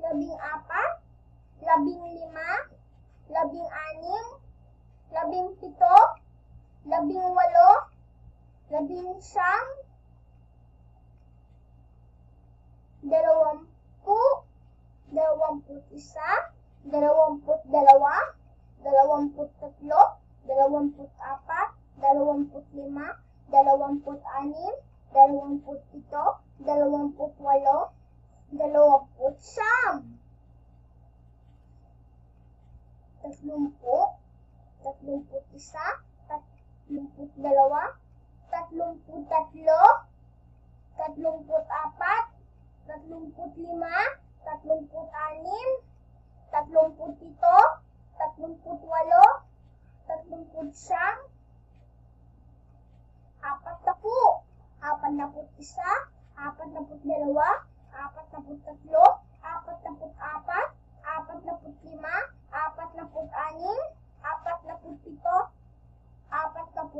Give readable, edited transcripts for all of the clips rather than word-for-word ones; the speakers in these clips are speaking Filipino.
14, 15, 16, 17, 18, 19, 20, 21, 22, 23, 24, 25, 26, 27, 28, 29, 30, 31, 32, 33, 34, 35, 36, 37, 38, 39, 40, 41, 42, 43, 44, 45, 46, 47,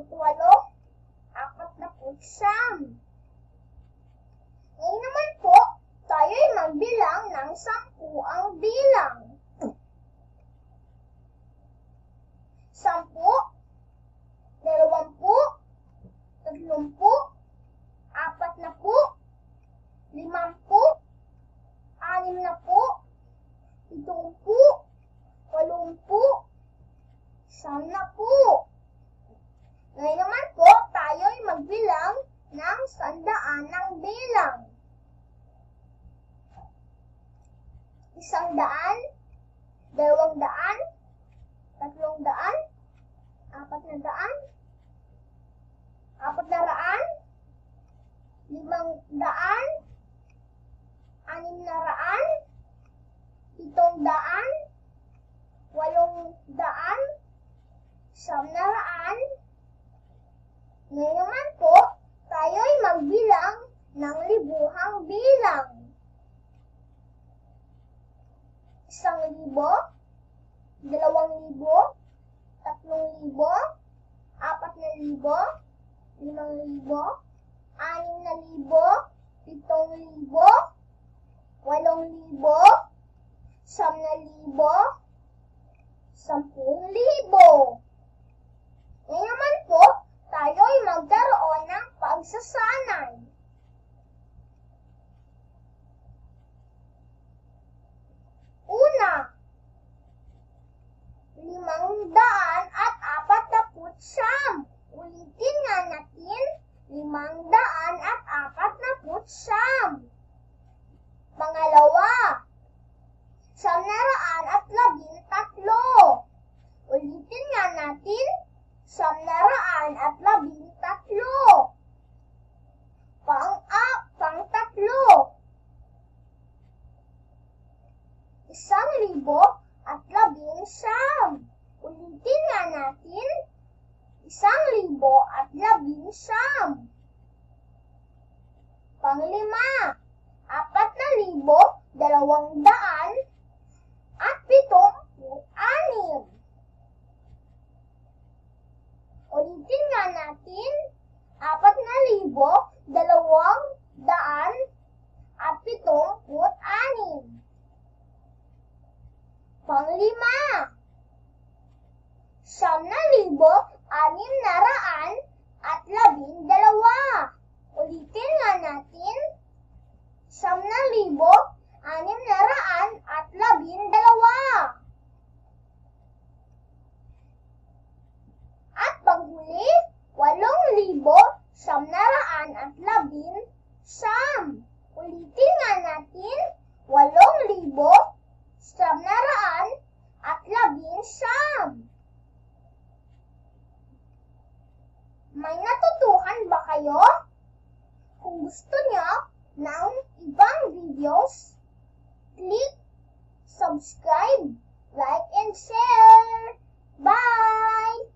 48, 49. Ngayon naman po, tayo'y magbilang ng 10 ang bilang. 10, 20, 30, 40, 50, 60, 70, 80, 90. Ngayon naman po, tayo'y magbilang ng 100 ng bilang. 100, 200, 300, 400, 400, 500, 600, 700, 800, 900. Ngayon naman po, tayo'y magbilang ng libuhang bilang. 1,000, 2,000, 3,000, 4,000, 5,000, 6,000, 7,000, 8,000, 9,000, 10,000. Ngayon naman po, tayo'y magkaroon ng pagsasanay. Una, 549. Ulitin nga natin, 549. Pangalawa, 913. Ulitin nga natin, 913. Pang-tatlo, 1,019. Ulitin nga natin, 1,019. Panglima, 4,276. Ulitin nga natin, 4,276. Pang-5, 9,612. Ulitin nga natin. 9,612. At panghuli, 8,911. Ulitin nga natin. 8,911. May natutuhan ba kayo? Kung gusto niyo ng ibang videos, click subscribe, like, and share. Bye!